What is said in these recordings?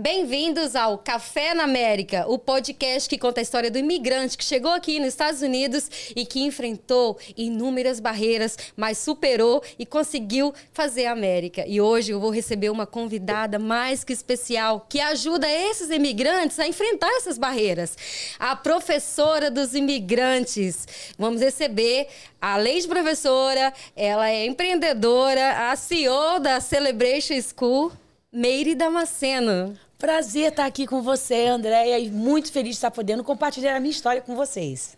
Bem-vindos ao Café na América, o podcast que conta a história do imigrante que chegou aqui nos Estados Unidos e que enfrentou inúmeras barreiras, mas superou e conseguiu fazer a América. E hoje eu vou receber uma convidada mais que especial que ajuda esses imigrantes a enfrentar essas barreiras. A professora dos imigrantes. Vamos receber, além de professora, ela é empreendedora, a CEO da Celebration School, Meire Damasceno. Prazer estar aqui com você, Andréia, e muito feliz de estar podendo compartilhar a minha história com vocês.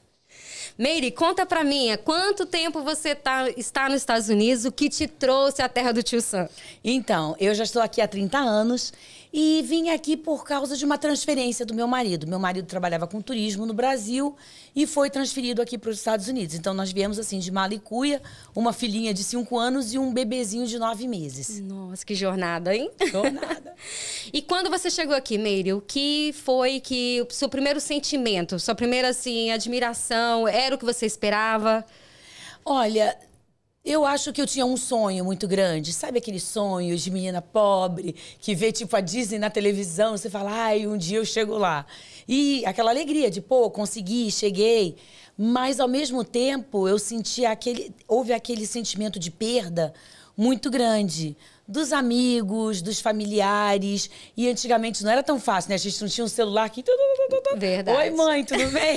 Meire, conta pra mim, há quanto tempo você está nos Estados Unidos? O que te trouxe à terra do Tio Sam? Então, eu já estou aqui há 30 anos e vim aqui por causa de uma transferência do meu marido. Meu marido trabalhava com turismo no Brasil e foi transferido aqui para os Estados Unidos. Então, nós viemos assim de mala e cuia, uma filhinha de 5 anos e um bebezinho de 9 meses. Nossa, que jornada, hein? Jornada. E quando você chegou aqui, Meire, o que foi que o seu primeiro sentimento, sua primeira assim, admiração, era o que você esperava? Olha, eu acho que eu tinha um sonho muito grande. Sabe aquele sonho de menina pobre que vê tipo a Disney na televisão, você fala, ai, um dia eu chego lá. E aquela alegria de, pô, consegui, cheguei. Mas ao mesmo tempo eu senti houve aquele sentimento de perda muito grande. Dos amigos, dos familiares. E antigamente não era tão fácil, né? A gente não tinha um celular aqui. Verdade. Oi, mãe, tudo bem?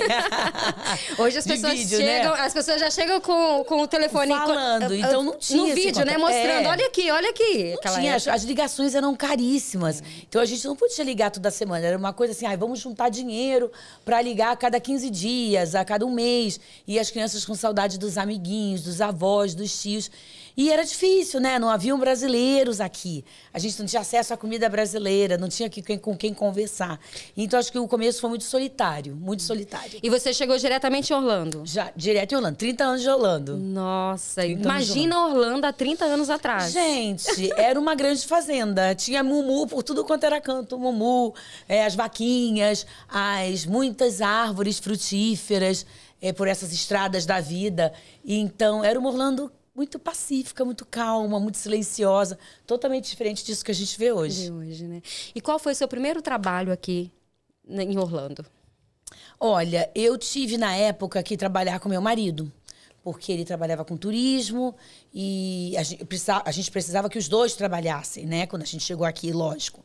Hoje as pessoas vídeo, chegam, né? As pessoas já chegam com o telefone falando, então não tinha no vídeo, né? Mostrando, olha aqui, olha aqui. Não tinha, as ligações eram caríssimas. Então a gente não podia ligar toda semana. Era uma coisa assim, vamos juntar dinheiro para ligar a cada 15 dias, a cada um mês. E as crianças com saudade dos amiguinhos, dos avós, dos tios. E era difícil, né? Não haviam brasileiros aqui. A gente não tinha acesso à comida brasileira, não tinha com quem conversar. Então, acho que o começo foi muito solitário, muito solitário. E você chegou diretamente em Orlando? Já, direto em Orlando. 30 anos de Orlando. Nossa, imagina Orlando há 30 anos atrás. Gente, era uma grande fazenda. Tinha mumu por tudo quanto era canto. Mumu, as vaquinhas, muitas árvores frutíferas por essas estradas da vida. E, então, era uma Orlando muito pacífica, muito calma, muito silenciosa. Totalmente diferente disso que a gente vê hoje. Né? E qual foi o seu primeiro trabalho aqui em Orlando? Olha, eu tive na época que trabalhar com meu marido. Porque ele trabalhava com turismo e a gente precisava que os dois trabalhassem, né? Quando a gente chegou aqui, lógico.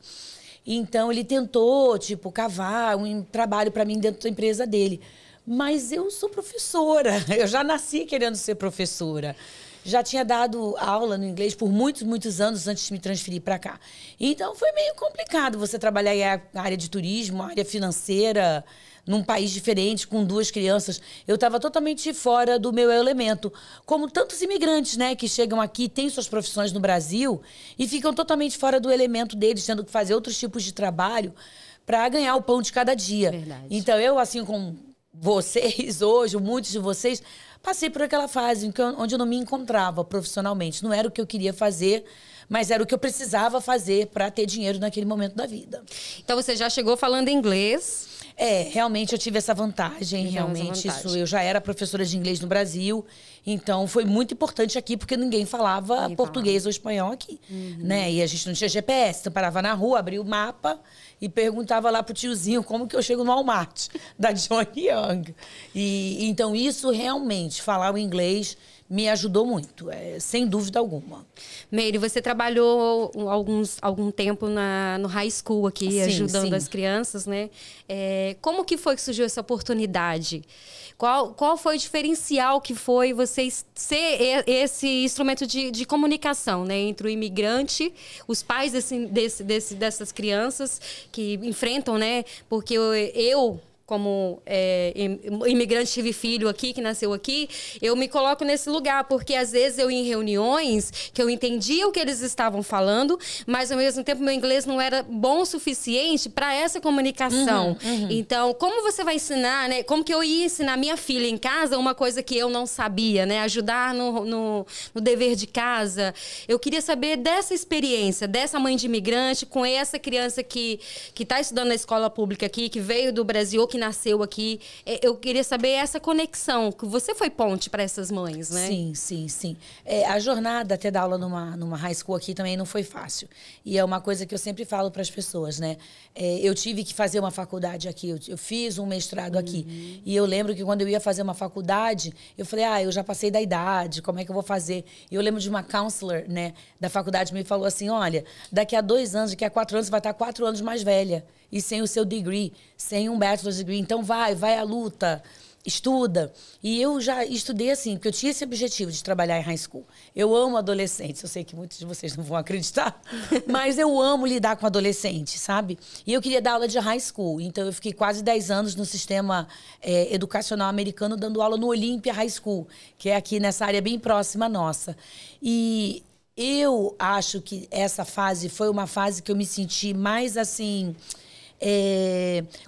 Então, ele tentou, cavar um trabalho para mim dentro da empresa dele. Mas eu sou professora. Eu já nasci querendo ser professora. Já tinha dado aula no inglês por muitos, muitos anos antes de me transferir para cá. Então, foi meio complicado você trabalhar na área de turismo, área financeira, num país diferente, com 2 crianças. Eu estava totalmente fora do meu elemento. Como tantos imigrantes, né, que chegam aqui, têm suas profissões no Brasil e ficam totalmente fora do elemento deles, tendo que fazer outros tipos de trabalho para ganhar o pão de cada dia. Verdade. Então, eu, assim como vocês hoje, muitos de vocês, passei por aquela fase onde eu não me encontrava profissionalmente. Não era o que eu queria fazer, mas era o que eu precisava fazer para ter dinheiro naquele momento da vida. Então, você já chegou falando inglês? Realmente eu tive essa vantagem. Eu já era professora de inglês no Brasil, então foi muito importante aqui, porque ninguém falava português ou espanhol aqui. Né? E a gente não tinha GPS, então parava na rua, abria o mapa e perguntava lá pro tiozinho como que eu chego no Walmart, da John Young. E então isso realmente, falar o inglês me ajudou muito, sem dúvida alguma. Meire, você trabalhou algum tempo no high school aqui, sim, ajudando as crianças, né? Como que foi que surgiu essa oportunidade? Qual foi o diferencial que foi você ser esse instrumento de comunicação, né? Entre o imigrante, os pais dessas crianças que enfrentam, né? Porque eu como imigrante, tive filho aqui, que nasceu aqui, eu me coloco nesse lugar, porque às vezes eu ia em reuniões que eu entendia o que eles estavam falando, mas ao mesmo tempo meu inglês não era bom o suficiente para essa comunicação. Então, como você vai ensinar, né? Como que eu ia ensinar minha filha em casa uma coisa que eu não sabia, né? Ajudar no dever de casa. Eu queria saber dessa experiência, dessa mãe de imigrante, com essa criança que está estudando na escola pública aqui, que veio do Brasil, ou que que nasceu aqui. Eu queria saber essa conexão, que você foi ponte para essas mães, né? Sim. A jornada até dar aula numa high school aqui também não foi fácil. E é uma coisa que eu sempre falo para as pessoas, né? Eu tive que fazer uma faculdade aqui, eu fiz um mestrado aqui. E eu lembro que quando eu ia fazer uma faculdade, eu falei, eu já passei da idade, como é que eu vou fazer? E eu lembro de uma counselor, né, da faculdade me falou assim, olha, daqui a 2 anos, daqui a 4 anos, você vai estar 4 anos mais velha. E sem o seu degree, sem um bachelor's degree. Então vai à luta, estuda. E eu já estudei assim, porque eu tinha esse objetivo de trabalhar em high school. Eu amo adolescentes, eu sei que muitos de vocês não vão acreditar, mas eu amo lidar com adolescentes, sabe? E eu queria dar aula de high school, então eu fiquei quase 10 anos no sistema educacional americano, dando aula no Olympia High School, que é aqui nessa área bem próxima nossa. E eu acho que essa fase foi uma fase que eu me senti mais assim...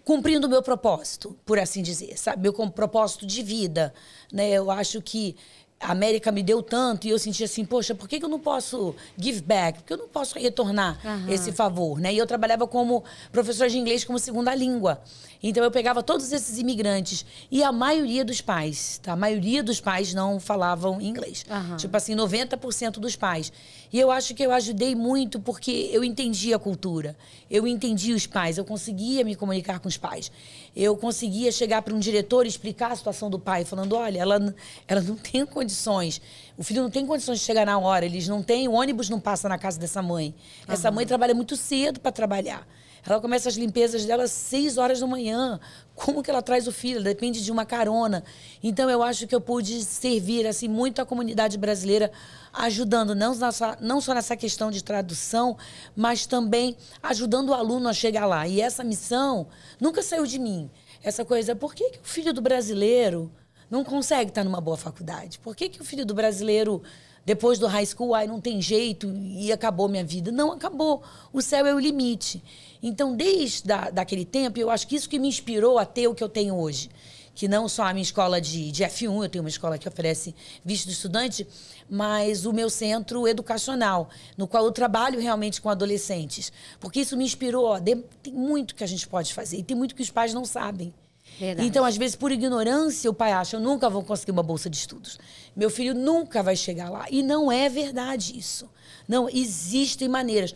cumprindo o meu propósito, por assim dizer, sabe? Meu propósito de vida, né? Eu acho que a América me deu tanto e eu senti assim, poxa, por que eu não posso give back? Por que eu não posso retornar esse favor, né? E eu trabalhava como professora de inglês como segunda língua. Então eu pegava todos esses imigrantes e a maioria dos pais, tá? A maioria dos pais não falavam inglês. Tipo assim, 90% dos pais. E eu acho que eu ajudei muito porque eu entendi a cultura. Eu entendi os pais, eu conseguia me comunicar com os pais. Eu conseguia chegar para um diretor e explicar a situação do pai, falando, olha, ela não tem condições, o filho não tem condições de chegar na hora, eles não têm, o ônibus não passa na casa dessa mãe. Essa mãe trabalha muito cedo para trabalhar. Ela começa as limpezas dela às 6 horas da manhã. Como que ela traz o filho? Depende de uma carona. Então, eu acho que eu pude servir assim, muito a comunidade brasileira, ajudando não só nessa questão de tradução, mas também ajudando o aluno a chegar lá. E essa missão nunca saiu de mim. Essa coisa, por que o filho do brasileiro não consegue estar numa boa faculdade? Por que o filho do brasileiro... Depois do high school, não tem jeito e acabou minha vida. Não acabou. O céu é o limite. Então, desde daquele tempo, eu acho que isso que me inspirou a ter o que eu tenho hoje. Que não só a minha escola de F1, eu tenho uma escola que oferece visto de estudante, mas o meu centro educacional, no qual eu trabalho realmente com adolescentes. Porque isso me inspirou. Tem muito que a gente pode fazer e tem muito que os pais não sabem. Verdade. Então, às vezes, por ignorância, o pai acha, eu nunca vou conseguir uma bolsa de estudos. Meu filho nunca vai chegar lá. E não é verdade isso. Não, existem maneiras.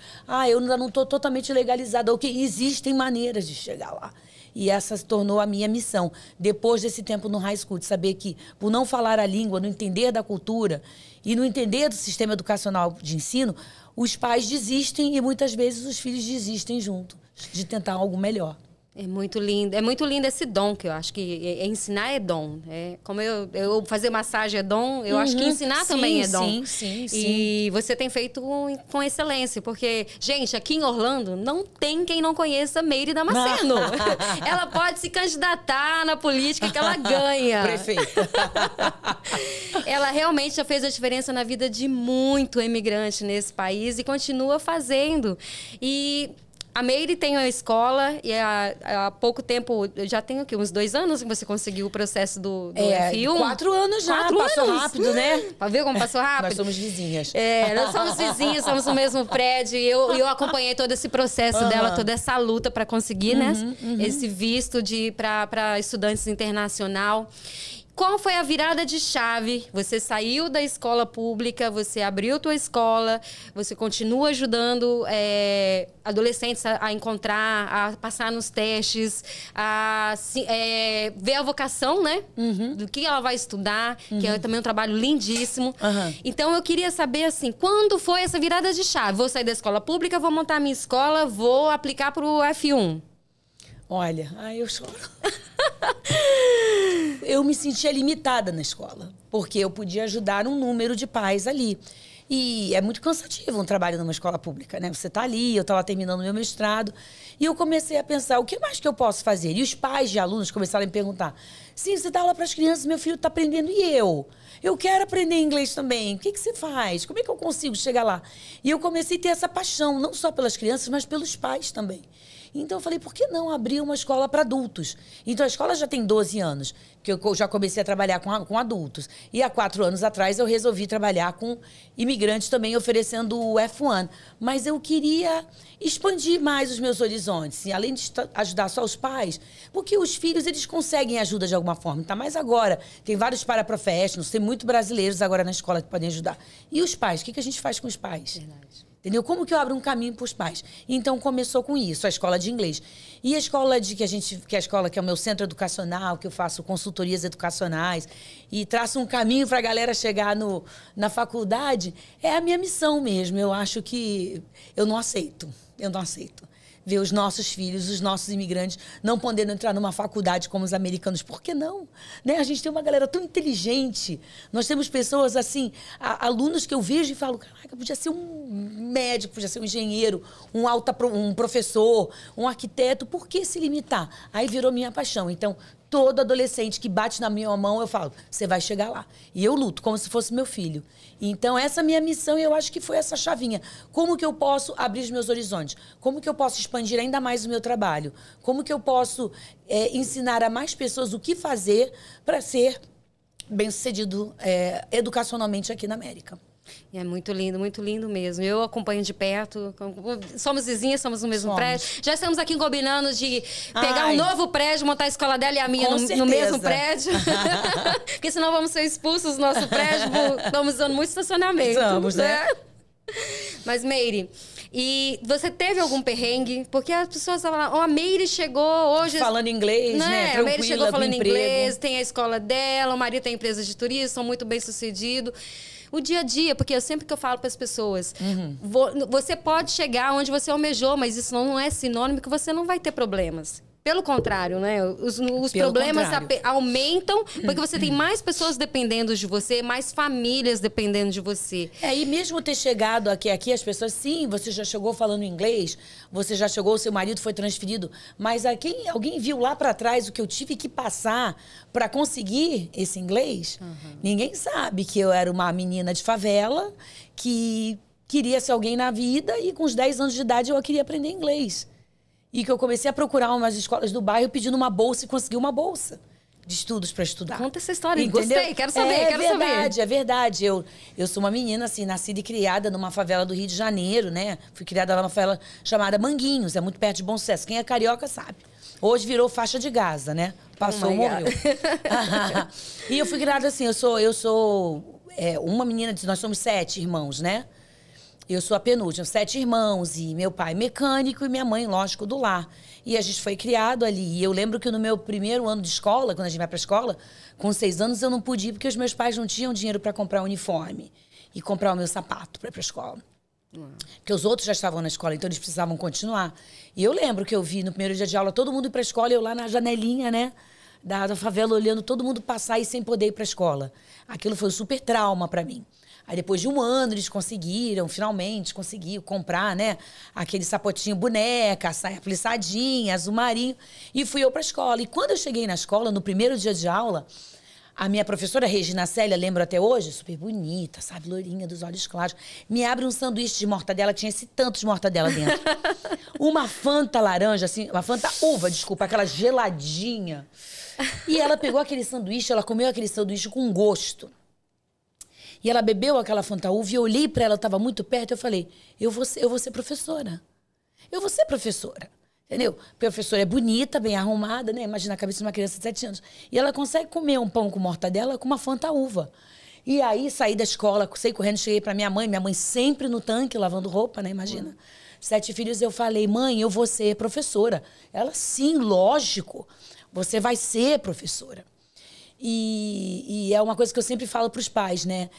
Eu ainda não estou totalmente legalizada. Ok, existem maneiras de chegar lá. E essa se tornou a minha missão. Depois desse tempo no high school, de saber que, por não falar a língua, não entender da cultura e não entender do sistema educacional de ensino, os pais desistem e muitas vezes os filhos desistem junto, de tentar algo melhor. É muito lindo esse dom, que eu acho que ensinar é dom. Como eu fazer massagem é dom, eu acho que ensinar também é dom. Sim. E você tem feito com excelência, porque, gente, aqui em Orlando não tem quem não conheça Meire Damasceno. Ela pode se candidatar na política que ela ganha. Prefeita. Ela realmente já fez a diferença na vida de muito imigrante nesse país e continua fazendo. E... a Meire tem uma escola e há pouco tempo, já tem aqui uns 2 anos que você conseguiu o processo do F1. 4 anos já, passou rápido, né? Pra ver como passou rápido? Nós somos vizinhas. Nós somos vizinhas, somos no mesmo prédio. E eu acompanhei todo esse processo dela, toda essa luta para conseguir, né? Esse visto para estudantes internacional. Qual foi a virada de chave? Você saiu da escola pública, você abriu tua escola, você continua ajudando adolescentes a encontrar, a passar nos testes, a ver a vocação, né? Do que ela vai estudar, que é também um trabalho lindíssimo. Então, eu queria saber, assim, quando foi essa virada de chave? Vou sair da escola pública, vou montar minha escola, vou aplicar para o F1. Olha, eu choro. Eu me sentia limitada na escola, porque eu podia ajudar um número de pais ali. E é muito cansativo um trabalho numa escola pública, né? Você tá ali, eu tava terminando meu mestrado, e eu comecei a pensar, o que mais que eu posso fazer? E os pais de alunos começaram a me perguntar, sim, você dá aula para as crianças, meu filho tá aprendendo, e eu? Eu quero aprender inglês também. O que você faz? Como é que eu consigo chegar lá? E eu comecei a ter essa paixão, não só pelas crianças, mas pelos pais também. Então eu falei, por que não abrir uma escola para adultos? Então a escola já tem 12 anos, que eu já comecei a trabalhar com adultos. E há 4 anos atrás eu resolvi trabalhar com imigrantes também, oferecendo o F1. Mas eu queria expandir mais os meus horizontes, e além de ajudar só os pais, porque os filhos, eles conseguem ajuda de alguma forma. Tá mais agora, tem vários paraprofessionals, tem muitos brasileiros agora na escola que podem ajudar. E os pais, o que a gente faz com os pais? Verdade. Entendeu? Como que eu abro um caminho para os pais? Então começou com isso, a escola de inglês. E a escola que a escola que é o meu centro educacional, que eu faço consultorias educacionais e traço um caminho para a galera chegar na faculdade, é a minha missão mesmo. Eu acho que eu não aceito ver os nossos filhos, os nossos imigrantes, não podendo entrar numa faculdade como os americanos. Por que não? Né? A gente tem uma galera tão inteligente. Nós temos pessoas assim, alunos que eu vejo e falo, caraca, podia ser um médico, podia ser um engenheiro, um professor, um arquiteto. Por que se limitar? Aí virou minha paixão. Então, todo adolescente que bate na minha mão, eu falo, você vai chegar lá. E eu luto como se fosse meu filho. Então, essa é a minha missão, e eu acho que foi essa chavinha. Como que eu posso abrir os meus horizontes? Como que eu posso expandir ainda mais o meu trabalho? Como que eu posso ensinar a mais pessoas o que fazer para ser bem-sucedido educacionalmente aqui na América? É muito lindo mesmo. Eu acompanho de perto. Somos vizinhas, somos no mesmo prédio. Já estamos aqui combinando de pegar um novo prédio, montar a escola dela e a minha no mesmo prédio. Porque senão vamos ser expulsos do nosso prédio. Estamos usando muito estacionamento. Estamos, né? Mas, Meire, e você teve algum perrengue? Porque as pessoas falam, a Meire chegou hoje... Falando inglês, né? A Meire chegou falando inglês, tem a escola dela, o marido tem empresa de turismo, são muito bem-sucedidos. O dia a dia, porque sempre que eu falo para as pessoas, você pode chegar onde você almejou, mas isso não é sinônimo que você não vai ter problemas. Pelo contrário, né? Os problemas aumentam porque você tem mais pessoas dependendo de você, mais famílias dependendo de você. E mesmo ter chegado aqui as pessoas, sim, você já chegou falando inglês, você já chegou, seu marido foi transferido, mas alguém viu lá para trás o que eu tive que passar para conseguir esse inglês? Ninguém sabe que eu era uma menina de favela que queria ser alguém na vida e com os 10 anos de idade eu queria aprender inglês. E que eu comecei a procurar umas escolas do bairro pedindo uma bolsa e consegui uma bolsa de estudos para estudar. Conta essa história, entendeu? Gostei, quero saber, É verdade. Eu sou uma menina, assim, nascida e criada numa favela do Rio de Janeiro, né? Fui criada lá numa favela chamada Manguinhos, é muito perto de Bom Sucesso. Quem é carioca sabe. Hoje virou faixa de Gaza, né? Passou, morreu. E eu fui criada assim, eu sou uma menina, nós somos 7 irmãos, né? Eu sou a penúltima, 7 irmãos, e meu pai mecânico e minha mãe, lógico, do lar. E a gente foi criado ali. E eu lembro que no meu primeiro ano de escola, quando a gente vai pra escola, com 6 anos eu não pude ir porque os meus pais não tinham dinheiro para comprar o uniforme e comprar o meu sapato para ir pra escola. Porque os outros já estavam na escola, então eles precisavam continuar. E eu lembro que eu vi no primeiro dia de aula todo mundo ir pra escola e eu lá na janelinha, né? Da favela, olhando todo mundo passar e sem poder ir pra escola. Aquilo foi um super trauma para mim. Aí depois de 1 ano eles finalmente conseguiram comprar, né? Aquele sapotinho boneca, saia plissadinha, azul marinho. E fui eu pra escola. E quando eu cheguei na escola, no primeiro dia de aula, a minha professora Regina Célia, lembro até hoje, super bonita, sabe? Loirinha, dos olhos claros. Me abre um sanduíche de mortadela, tinha esse tanto de mortadela dentro. Uma Fanta laranja, assim, uma Fanta uva, desculpa, aquela geladinha. E ela pegou aquele sanduíche, ela comeu aquele sanduíche com gosto. E ela bebeu aquela Fanta uva e eu olhei pra ela, eu tava muito perto, eu falei, eu vou ser professora. Eu vou ser professora. Entendeu? A professora é bonita, bem arrumada, né? Imagina a cabeça de uma criança de 7 anos. E ela consegue comer um pão com mortadela com uma Fanta uva. E aí, saí da escola, saí correndo, cheguei pra minha mãe sempre no tanque, lavando roupa, né? Imagina. 7 filhos, eu falei, mãe, eu vou ser professora. Ela, sim, lógico, você vai ser professora. E é uma coisa que eu sempre falo para os pais, né?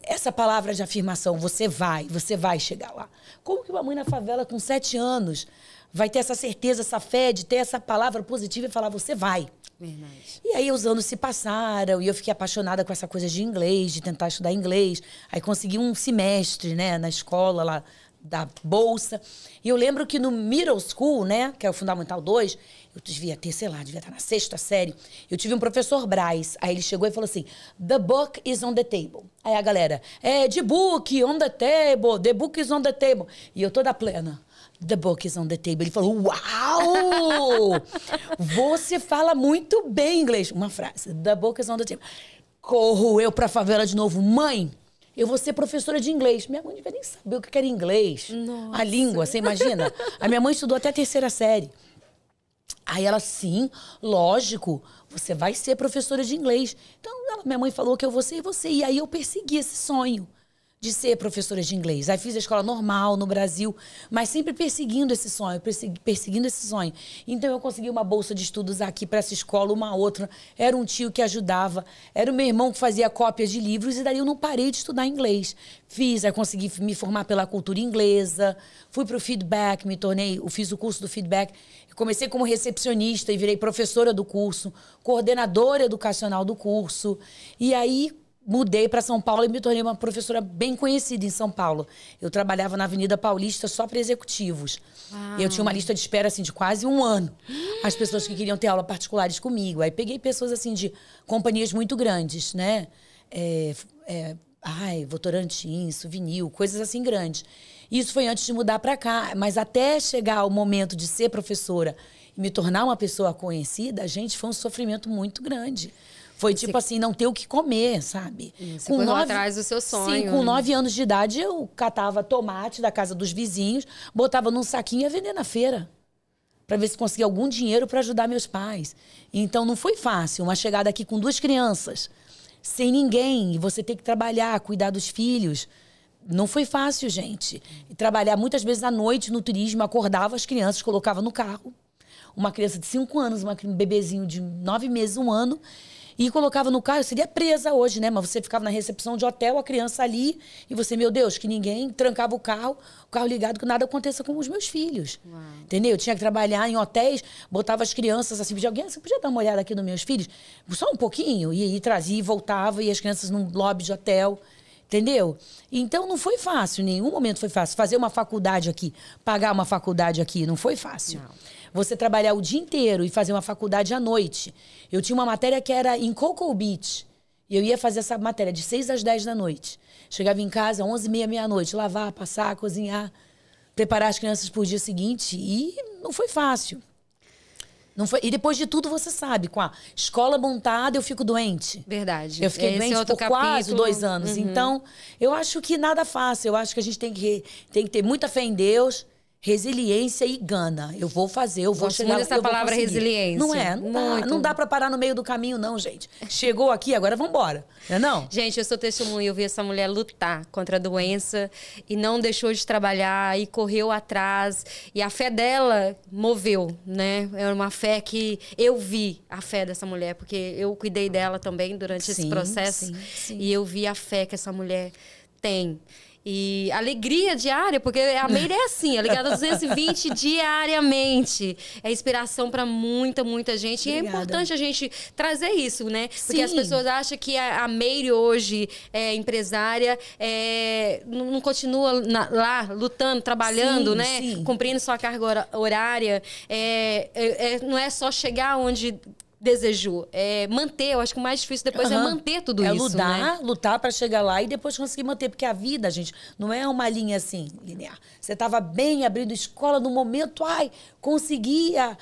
Essa palavra de afirmação, você vai chegar lá. Como que uma mãe na favela com 7 anos vai ter essa certeza, essa fé de ter essa palavra positiva e falar, você vai? Verdade. E aí os anos se passaram e eu fiquei apaixonada com essa coisa de inglês, de tentar estudar inglês. Aí consegui um semestre, né, na escola lá da bolsa. E eu lembro que no middle school, né, que é o Fundamental 2, eu devia estar na 6ª série. Eu tive um professor Braz. Aí ele chegou e falou assim, the book is on the table. Aí a galera, the book on the table, the book is on the table. E eu toda plena. The book is on the table. Ele falou, uau! Você fala muito bem inglês. Uma frase, the book is on the table. Corro eu pra favela de novo. Mãe, eu vou ser professora de inglês. Minha mãe não devia nem saber o que era inglês. Nossa. A língua, você imagina? A minha mãe estudou até a 3ª série. Aí ela, sim, lógico, você vai ser professora de inglês. Então, minha mãe falou que eu vou ser você. E aí eu persegui esse sonho de ser professora de inglês. Aí fiz a escola normal no Brasil, mas sempre perseguindo esse sonho, perseguindo esse sonho. Então eu consegui uma bolsa de estudos aqui para essa escola, uma outra. Era um tio que ajudava, era o meu irmão que fazia cópias de livros, e daí eu não parei de estudar inglês. Aí consegui me formar pela cultura inglesa, fui para o feedback, fiz o curso do feedback. Comecei como recepcionista e virei professora do curso, coordenadora educacional do curso. E aí mudei para São Paulo e me tornei uma professora bem conhecida em São Paulo. Eu trabalhava na Avenida Paulista só para executivos. Eu tinha uma lista de espera assim, de quase 1 ano. As pessoas que queriam ter aula particulares comigo. Aí peguei pessoas assim de companhias muito grandes, né? Votorantim, Souvenir, coisas assim grandes. Isso foi antes de mudar para cá. Mas até chegar o momento de ser professora e me tornar uma pessoa conhecida, gente, foi um sofrimento muito grande. Foi tipo assim, não ter o que comer, sabe? Você correu atrás do seu sonho. Sim, com 9 anos de idade, eu catava tomate da casa dos vizinhos, botava num saquinho e ia vender na feira. Para ver se conseguia algum dinheiro para ajudar meus pais. Então não foi fácil. Uma chegada aqui com 2 crianças, sem ninguém, e você ter que trabalhar, cuidar dos filhos. Não foi fácil, gente. E trabalhar muitas vezes à noite no turismo, acordava as crianças, colocava no carro. Uma criança de 5 anos, um bebezinho de 9 meses, 1 ano, e colocava no carro. Eu seria presa hoje, né? Mas você ficava na recepção de hotel, a criança ali, e você, meu Deus, que ninguém trancava o carro ligado, que nada aconteça com os meus filhos. Uau. Entendeu? Eu tinha que trabalhar em hotéis, botava as crianças assim, pedia alguém, você podia dar uma olhada aqui nos meus filhos? Só um pouquinho. E aí trazia e voltava, e as crianças num lobby de hotel. Entendeu? Então não foi fácil, em nenhum momento foi fácil. Fazer uma faculdade aqui, pagar uma faculdade aqui, não foi fácil. Não. Você trabalhar o dia inteiro e fazer uma faculdade à noite. Eu tinha uma matéria que era em Cocoa Beach. E eu ia fazer essa matéria de 6 às 10 da noite. Chegava em casa, 11h30, meia-noite, lavar, passar, cozinhar, preparar as crianças para o dia seguinte. E não foi fácil. Não foi. E depois de tudo, você sabe, com a escola montada, eu fico doente. Verdade. Eu fiquei doente por quase 2 anos. Uhum. Então, eu acho que nada fácil. Eu acho que a gente tem que ter muita fé em Deus, resiliência e gana. Eu vou fazer, eu vou chegar lá. Essa palavra resiliência. Não é? Não dá pra parar no meio do caminho, não, gente. Chegou aqui, agora vamos embora. Não é não? Gente, eu sou testemunha. Eu vi essa mulher lutar contra a doença e não deixou de trabalhar e correu atrás. E a fé dela moveu, né? É uma fé que eu vi a fé dessa mulher, porque eu cuidei dela também durante esse processo. Sim. E eu vi a fé que essa mulher tem. E alegria diária, porque a Meire é assim, é ligada a 220 diariamente. É inspiração para muita, muita gente. Obrigada. E é importante a gente trazer isso, né? Porque as pessoas acham que a Meire hoje é empresária, não continua lá lutando, trabalhando, né? Sim. Cumprindo sua carga horária. Não é só chegar onde desejou, manter. Eu acho que o mais difícil depois é manter tudo isso, né? Lutar para chegar lá e depois conseguir manter, porque a vida, gente, não é uma linha assim, linear. Você estava bem, abrindo escola, no momento, conseguia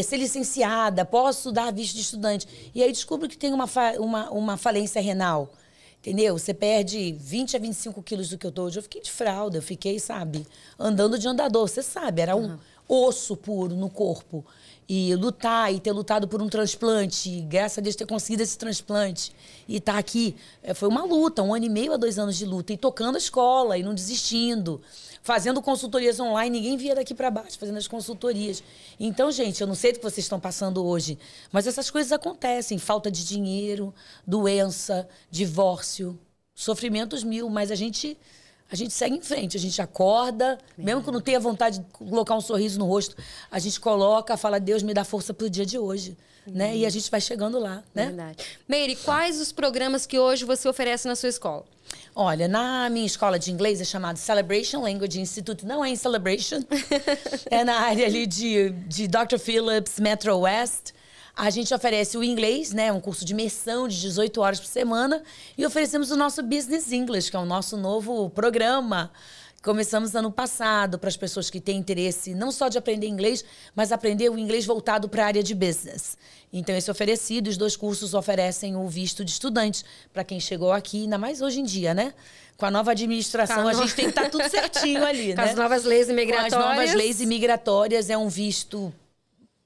ser licenciada, posso dar visto de estudante. E aí descubro que tem uma falência renal. Entendeu? Você perde 20 a 25 quilos do que eu tô hoje. Eu fiquei de fralda, eu fiquei, sabe, andando de andador. Você sabe, era um osso puro no corpo. E lutar, e ter lutado por um transplante, graças a Deus ter conseguido esse transplante. E estar aqui, foi uma luta, 1 ano e meio a 2 anos de luta. E tocando a escola, e não desistindo. Fazendo consultorias online, ninguém via daqui para baixo, fazendo as consultorias. Então, gente, eu não sei o que vocês estão passando hoje, mas essas coisas acontecem. Falta de dinheiro, doença, divórcio, sofrimentos mil, mas a gente segue em frente, a gente acorda, mesmo que não tenha vontade de colocar um sorriso no rosto, a gente coloca, fala, Deus me dá força pro dia de hoje, né? E a gente vai chegando lá, né? Verdade. Meire, quais os programas que hoje você oferece na sua escola? Olha, na minha escola de inglês é chamado Celebration Language Institute, não é em Celebration, é na área ali de Dr. Phillips, Metro West. A gente oferece o inglês, né? Um curso de imersão de 18 horas por semana. E oferecemos o nosso Business English, que é o nosso novo programa, Começamos ano passado para as pessoas que têm interesse não só de aprender inglês, mas aprender o inglês voltado para a área de business. Então, esse é oferecido, os 2 cursos oferecem o visto de estudante para quem chegou aqui, ainda mais hoje em dia, né? Com a nova administração, a gente tem que estar tudo certinho ali, com né? as novas leis imigratórias. Com as novas leis imigratórias, é um visto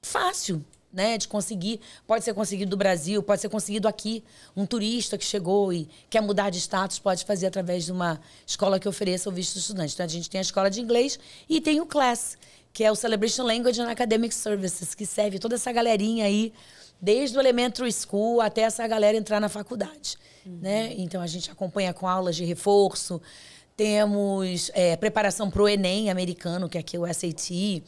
fácil, né, de conseguir. Pode ser conseguido do Brasil, pode ser conseguido aqui. Um turista que chegou e quer mudar de status pode fazer através de uma escola que ofereça o visto de estudante. Então, a gente tem a escola de inglês e tem o CLASS, que é o Celebration Language and Academic Services, que serve toda essa galerinha aí, desde o elementary school até essa galera entrar na faculdade. Né? Então, a gente acompanha com aulas de reforço. Temos preparação para o Enem americano, que aqui é o SAT.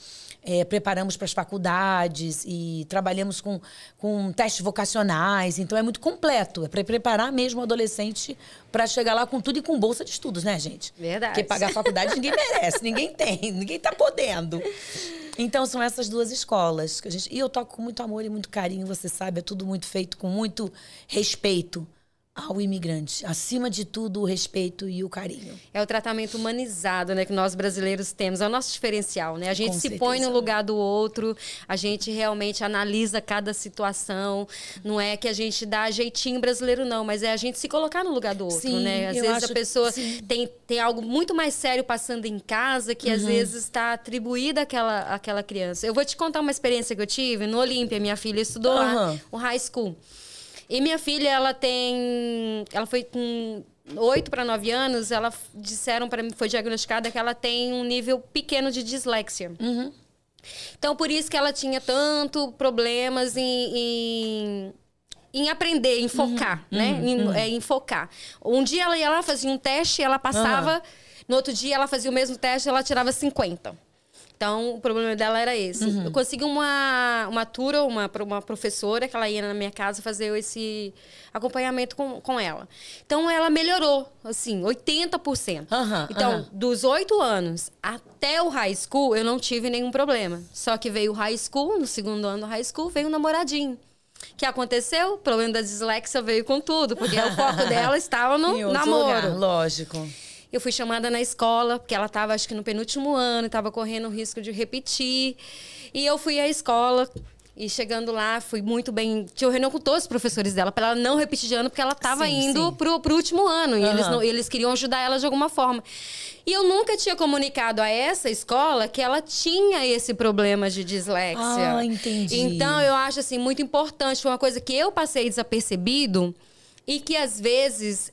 Preparamos para as faculdades e trabalhamos com testes vocacionais. Então, é muito completo. É para preparar mesmo o adolescente para chegar lá com tudo e com bolsa de estudos, né, gente? Verdade. Porque pagar a faculdade ninguém merece, ninguém tem, ninguém está podendo. Então, são essas 2 escolas. E eu toco com muito amor e muito carinho, você sabe. É tudo muito feito com muito respeito ao imigrante. Acima de tudo, o respeito e o carinho. É o tratamento humanizado, né, que nós brasileiros temos. É o nosso diferencial, né? A gente Com se certeza. põe no lugar do outro, a gente realmente analisa cada situação. Não é que a gente dá jeitinho brasileiro, não, mas é a gente se colocar no lugar do outro, Sim, né? Às vezes a pessoa tem algo muito mais sério passando em casa que às vezes está atribuída àquela criança. Eu vou te contar uma experiência que eu tive no Olímpia. Minha filha estudou lá, o high school. E minha filha, ela foi com 8 para 9 anos, disseram para mim, foi diagnosticada que ela tem um nível pequeno de dislexia. Então, por isso que ela tinha tanto problemas em aprender, em focar, né? Em focar. Um dia ela ia lá, fazia um teste, ela passava. No outro dia ela fazia o mesmo teste e ela tirava 50. Então, o problema dela era esse. Eu consegui uma tutora, uma professora, que ela ia na minha casa fazer esse acompanhamento com ela. Então, ela melhorou, assim, 80%. Então, dos 8 anos até o high school, eu não tive nenhum problema. Só que veio o high school, no 2º ano do high school, veio um namoradinho. O que aconteceu? O problema da dislexia veio com tudo, porque o foco dela estava no namoro. Lugar, lógico. Eu fui chamada na escola, porque ela estava, acho que no penúltimo ano, estava correndo o risco de repetir. E eu fui à escola, e chegando lá, fui muito bem... Tinha reunião com todos os professores dela, para ela não repetir de ano, porque ela estava indo pro último ano. E eles queriam ajudar ela de alguma forma. E eu nunca tinha comunicado a essa escola que ela tinha esse problema de dislexia. Entendi. Então, eu acho, assim, muito importante. Foi uma coisa que eu passei desapercebido e que, às vezes...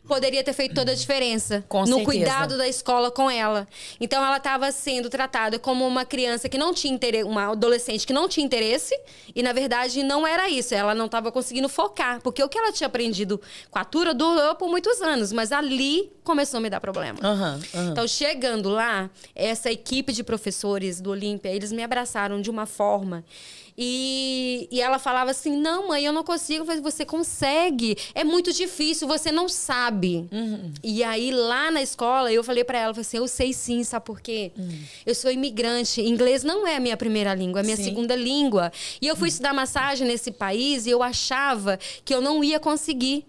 poderia ter feito toda a diferença no cuidado da escola com ela. Então, ela estava sendo tratada como uma criança que não tinha interesse, uma adolescente que não tinha interesse, e, na verdade, não era isso. Ela não estava conseguindo focar, porque o que ela tinha aprendido com a Tura durou por muitos anos, mas ali começou a me dar problema. Então, chegando lá, essa equipe de professores do Olímpia, eles me abraçaram de uma forma... E ela falava assim, não, mãe, eu não consigo. Eu falei, você consegue. É muito difícil, você não sabe. E aí, lá na escola, eu falei pra ela, eu falei assim, eu sei sim, sabe por quê? Eu sou imigrante. Inglês não é a minha primeira língua, é a minha segunda língua. E eu fui estudar massagem nesse país e eu achava que eu não ia conseguir.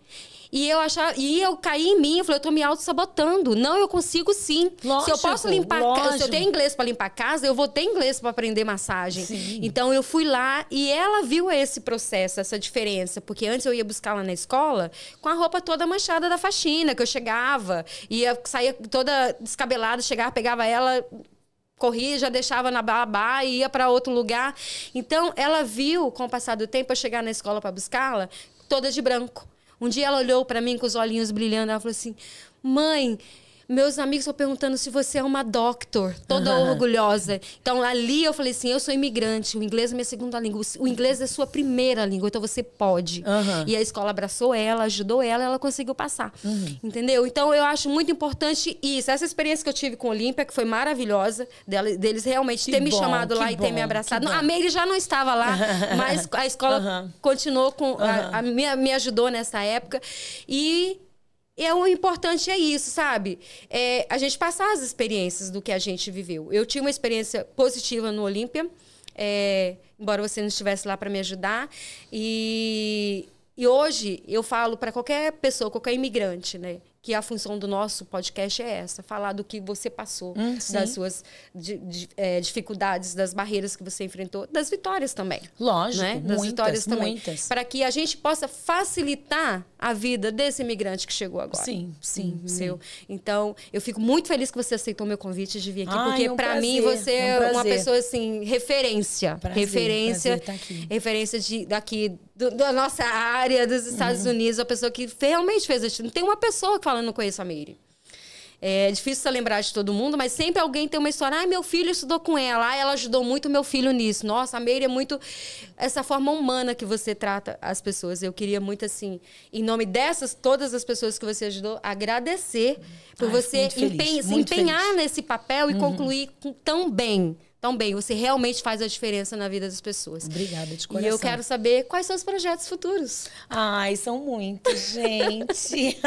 E eu caí em mim, eu falei, eu tô me auto-sabotando. Não, eu consigo sim. Lógico, se eu posso limpar, se eu tenho inglês para limpar a casa, eu vou ter inglês para aprender massagem. Sim. Então eu fui lá e ela viu esse processo, essa diferença, porque antes eu ia buscar lá na escola com a roupa toda manchada da faxina, que eu chegava, saía toda descabelada, chegava, pegava ela, corria, já deixava na babá e ia para outro lugar. Então ela viu, com o passar do tempo, eu chegar na escola para buscá-la, toda de branco. Um dia ela olhou para mim com os olhinhos brilhando, ela falou assim, mãe, meus amigos estão perguntando se você é uma doctor, toda orgulhosa. Então, ali eu falei assim, eu sou imigrante, o inglês é minha segunda língua, o inglês é sua primeira língua, então você pode. E a escola abraçou ela, ajudou ela, ela conseguiu passar. Entendeu? Então, eu acho muito importante isso. Essa experiência que eu tive com a Olímpia, que foi maravilhosa, deles realmente ter me chamado lá e ter me abraçado. A Meire já não estava lá, mas a escola continuou com... me ajudou nessa época. E o importante é isso, sabe? A gente passar as experiências do que a gente viveu. Eu tive uma experiência positiva no Olímpia, embora você não estivesse lá para me ajudar. E hoje eu falo para qualquer pessoa, qualquer imigrante, né, que a função do nosso podcast é essa, falar do que você passou, das suas dificuldades, das barreiras que você enfrentou, das vitórias também. Lógico, né? Das vitórias também. Muitas. Para que a gente possa facilitar a vida desse imigrante que chegou agora. Sim. Então, eu fico muito feliz que você aceitou meu convite de vir aqui, porque para mim prazer, você é uma pessoa assim, referência. Prazer tá aqui. Referência daqui da nossa área, dos Estados Unidos, a pessoa que realmente fez isso. Não tem uma pessoa que fala, não conheço a Meire. É difícil você lembrar de todo mundo, mas sempre alguém tem uma história. Ah, meu filho estudou com ela. Ah, ela ajudou muito meu filho nisso. Nossa, a Meire é muito... Essa forma humana que você trata as pessoas. Eu queria muito, assim, em nome todas as pessoas que você ajudou, agradecer por você se empenhar nesse papel e concluir tão bem. Você realmente faz a diferença na vida das pessoas. Obrigada, de coração. E eu quero saber quais são os projetos futuros. Ai, são muitos, gente.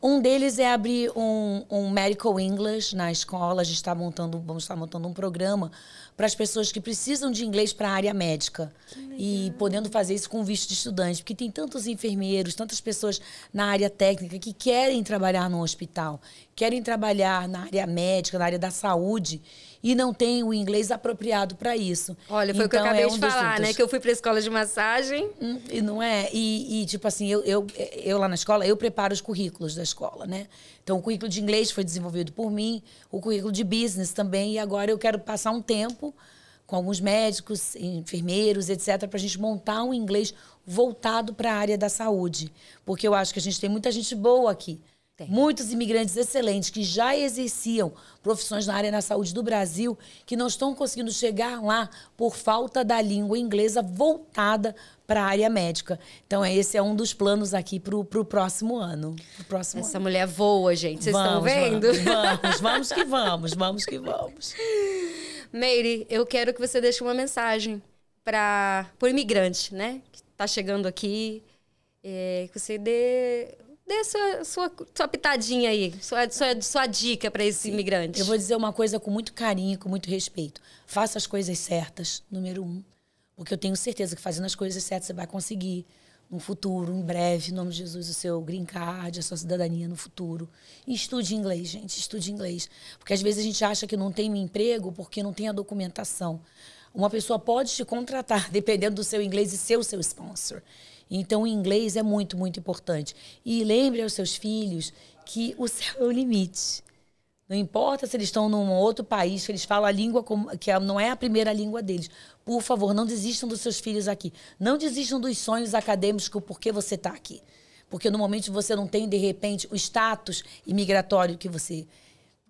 Um deles é abrir um Medical English na escola. A gente vamos estar montando um programa para as pessoas que precisam de inglês para a área médica. E podendo fazer isso com visto de estudante. Porque tem tantos enfermeiros, tantas pessoas na área técnica que querem trabalhar no hospital, querem trabalhar na área médica, na área da saúde, e não tem o inglês apropriado para isso. Olha, foi o que eu acabei de falar, né? Que eu fui para a escola de massagem. E não é? E tipo assim, eu lá na escola, eu preparo os currículos da escola, né? Então, o currículo de inglês foi desenvolvido por mim, o currículo de business também, e agora eu quero passar um tempo com alguns médicos, enfermeiros, etc., para a gente montar um inglês voltado para a área da saúde. Porque eu acho que a gente tem muita gente boa aqui. Muitos imigrantes excelentes que já exerciam profissões na área da saúde do Brasil que não estão conseguindo chegar lá por falta da língua inglesa voltada para a área médica. Então, esse é um dos planos aqui para o próximo ano. Essa mulher voa, gente. Vocês estão vendo? Vamos que vamos. Meire, eu quero que você deixe uma mensagem para o imigrante, né? Que está chegando aqui. Que você dê sua pitadinha aí, sua dica para esse imigrante. Eu vou dizer uma coisa com muito carinho, com muito respeito. Faça as coisas certas, número 1. Porque eu tenho certeza que fazendo as coisas certas você vai conseguir no futuro, em breve, em nome de Jesus, o seu green card, a sua cidadania no futuro. E estude inglês, gente, estude inglês. Porque às vezes a gente acha que não tem um emprego porque não tem a documentação. Uma pessoa pode te contratar, dependendo do seu inglês e ser o seu sponsor. Então, o inglês é muito, muito importante. E lembre aos seus filhos que o céu é o limite. Não importa se eles estão num outro país, que eles falam a língua que não é a primeira língua deles. Por favor, não desistam dos seus filhos aqui. Não desistam dos sonhos acadêmicos porque você está aqui. Porque no momento que você não tem, de repente, o status imigratório que você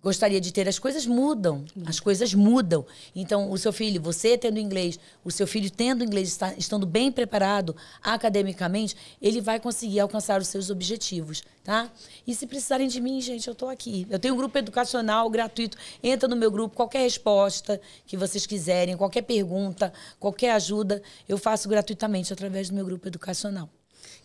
gostaria de ter, as coisas mudam. As coisas mudam. Então, o seu filho, você tendo inglês, o seu filho tendo inglês, estando bem preparado academicamente, ele vai conseguir alcançar os seus objetivos, tá? E se precisarem de mim, gente, eu estou aqui. Eu tenho um grupo educacional gratuito. Entra no meu grupo, qualquer resposta que vocês quiserem, qualquer pergunta, qualquer ajuda, eu faço gratuitamente através do meu grupo educacional.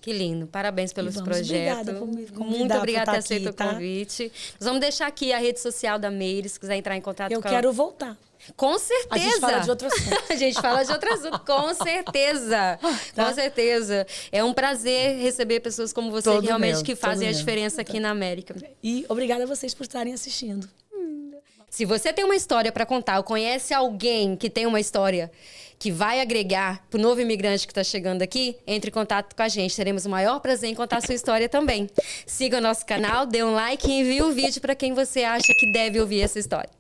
Que lindo. Parabéns pelo projeto. Obrigada por me convidar. Muito obrigada por ter aceito aqui, tá? o convite. Nós vamos deixar aqui a rede social da Meire, se quiser entrar em contato com ela. Eu quero voltar. Com certeza. A gente fala de outro assunto. A gente fala de outro assunto, com certeza. Tá? Com certeza. É um prazer receber pessoas como você, que realmente que fazem a diferença aqui na América. E obrigada a vocês por estarem assistindo. Se você tem uma história para contar ou conhece alguém que tem uma história que vai agregar para o novo imigrante que está chegando aqui, entre em contato com a gente. Teremos o maior prazer em contar a sua história também. Siga o nosso canal, dê um like e envie o vídeo para quem você acha que deve ouvir essa história.